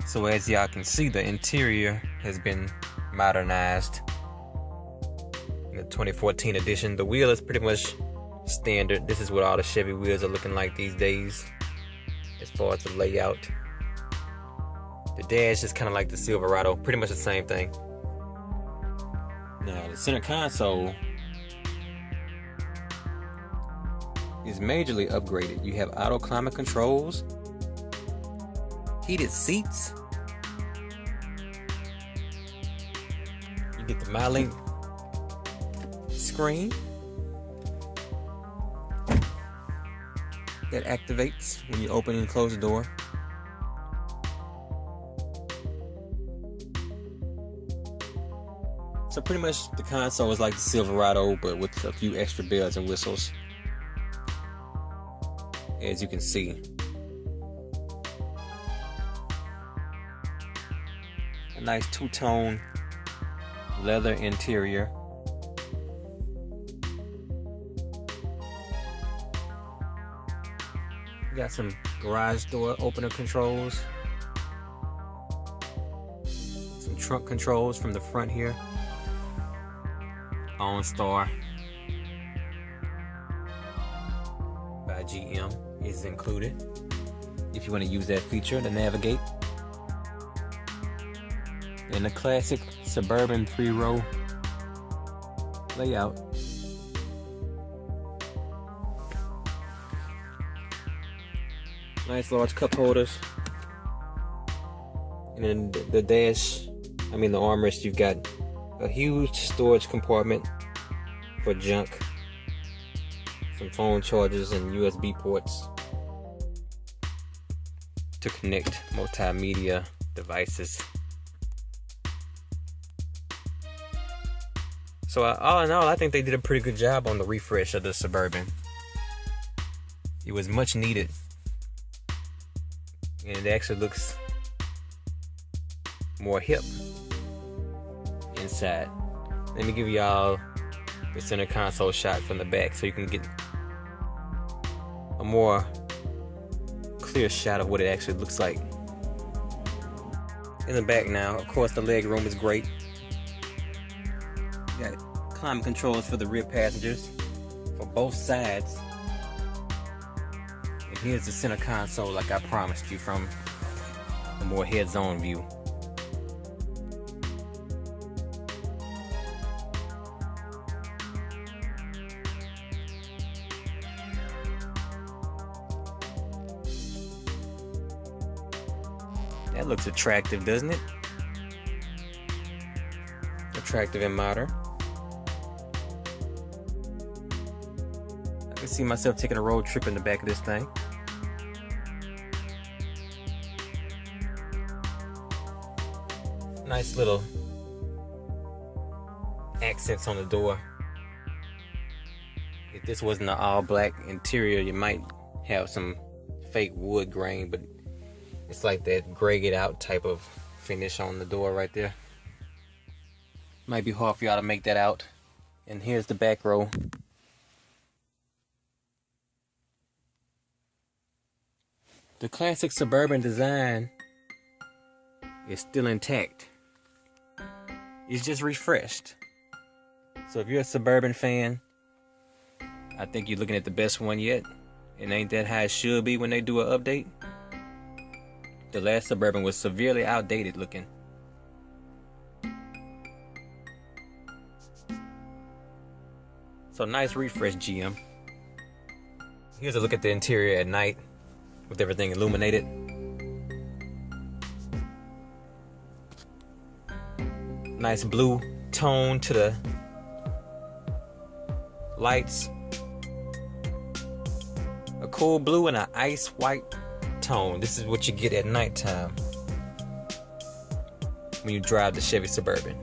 So as y'all can see, the interior has been modernized in the 2014 edition. The wheel is pretty much standard. This is what all the Chevy wheels are looking like these days as far as the layout. The dash is kind of like the Silverado, pretty much the same thing. Now the center console is majorly upgraded. You have auto climate controls, heated seats. You get the MyLink screen that activates when you open and close the door. So pretty much the console is like the Silverado, but with a few extra bells and whistles, as you can see. A nice two-tone leather interior. Got some garage door opener controls, some trunk controls from the front here. OnStar by GM is included if you want to use that feature to navigate. And the classic Suburban 3-row layout. Nice large cup holders. And then the dash, the armrest, you've got a huge storage compartment for junk, some phone chargers and USB ports to connect multimedia devices. So all in all, I think they did a pretty good job on the refresh of the Suburban. It was much needed, and it actually looks more hip inside. Let me give y'all the center console shot from the back so you can get a more clear shot of what it actually looks like. In the back now, of course, the leg room is great. You got climate controls for the rear passengers for both sides. And here's the center console, like I promised you, from a more heads-on view. That looks attractive, doesn't it? Attractive and modern. I can see myself taking a road trip in the back of this thing. Nice little accents on the door. If this wasn't an all black interior, you might have some fake wood grain, but it's like that grayed out type of finish on the door right there. Might be hard for y'all to make that out. And here's the back row. The classic Suburban design is still intact. It's just refreshed. So if you're a Suburban fan, I think you're looking at the best one yet. It ain't that how it should be when they do an update. The last Suburban was severely outdated looking. So nice refresh, GM. Here's a look at the interior at night with everything illuminated. Nice blue tone to the lights. A cool blue and an ice white tone. This is what you get at nighttime when you drive the Chevy Suburban.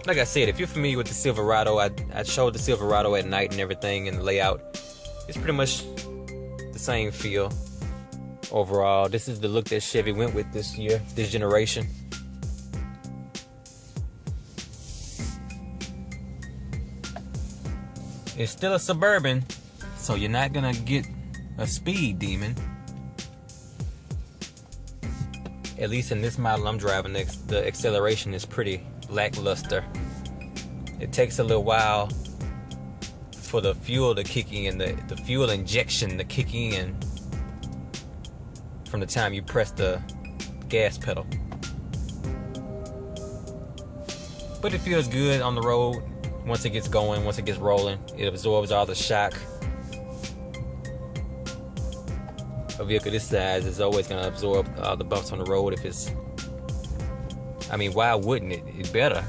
Like I said, if you're familiar with the Silverado, I showed the Silverado at night and everything, and the layout. It's pretty much the same feel overall. This is the look that Chevy went with this year, this generation. It's still a Suburban, so you're not gonna get a speed demon. at least in this model I'm driving, the acceleration is pretty lackluster. It takes a little while for the fuel to kick in, the fuel injection to kick in from the time you press the gas pedal. But it feels good on the road once it gets going, once it gets rolling. It absorbs all the shock. A vehicle this size is always going to absorb all the bumps on the road if it's... I mean, why wouldn't it? It better.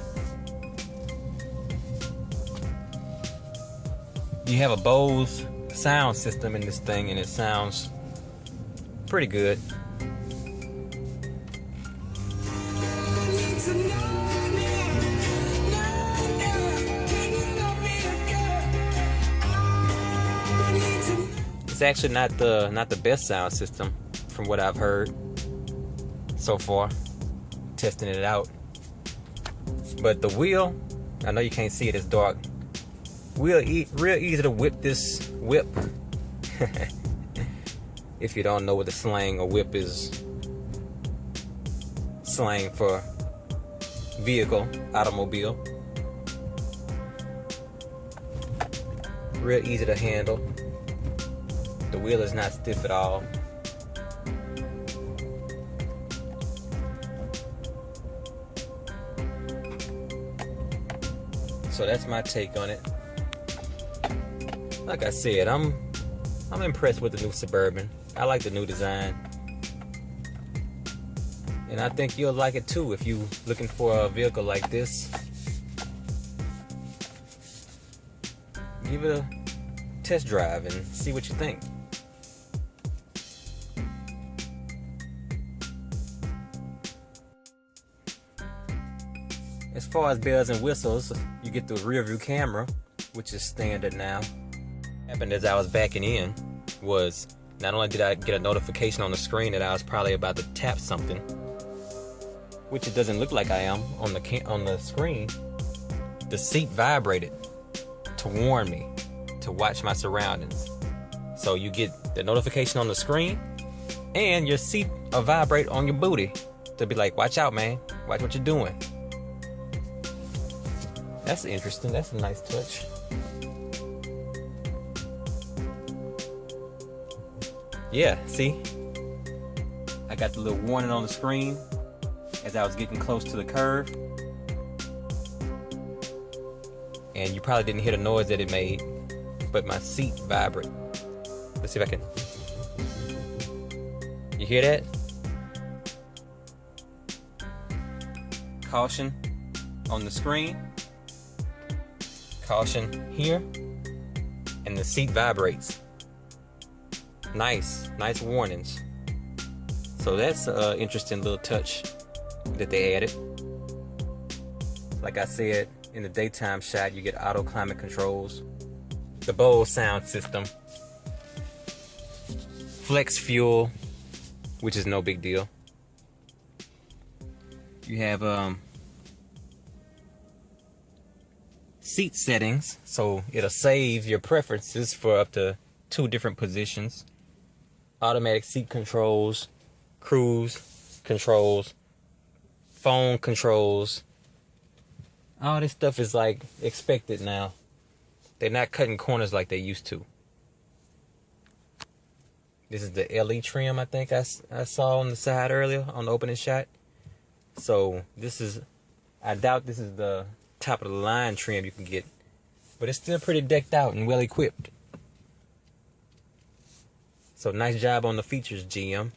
You have a Bose sound system in this thing, and it sounds pretty good. It's actually not the best sound system from what I've heard so far, testing it out. But the wheel, I know you can't see it, it's dark. Real easy to whip this whip. If you don't know what the slang or whip is, slang for vehicle, automobile. Real easy to handle. The wheel is not stiff at all. So that's my take on it. Like I said, I'm impressed with the new Suburban. I like the new design. And I think you'll like it too if you're looking for a vehicle like this. Give it a test drive and see what you think. As far as bells and whistles, you get the rear view camera, which is standard now. What happened as I was backing in was, not only did I get a notification on the screen that I was probably about to tap something, which it doesn't look like I am on the screen, the seat vibrated to warn me to watch my surroundings. So you get the notification on the screen, and your seat will vibrate on your booty to be like, watch out, man, watch what you're doing. That's interesting. That's a nice touch. Yeah, see? I got the little warning on the screen as I was getting close to the curve. And you probably didn't hear the noise that it made, but my seat vibrated. Let's see if I can. You hear that? Caution on the screen. Caution here, and the seat vibrates. Nice warnings. So that's an interesting little touch that they added. Like I said, in the daytime shot, you get auto climate controls, the Bose sound system, flex fuel, which is no big deal. You have seat settings, so it'll save your preferences for up to 2 different positions. Automatic seat controls, cruise controls, phone controls. All this stuff is like expected now. They're not cutting corners like they used to. This is the LE trim I think I saw on the side earlier on the opening shot. So this is, I doubt this is the top of the line trim you can get, but it's still pretty decked out and well equipped. So nice job on the features, GM.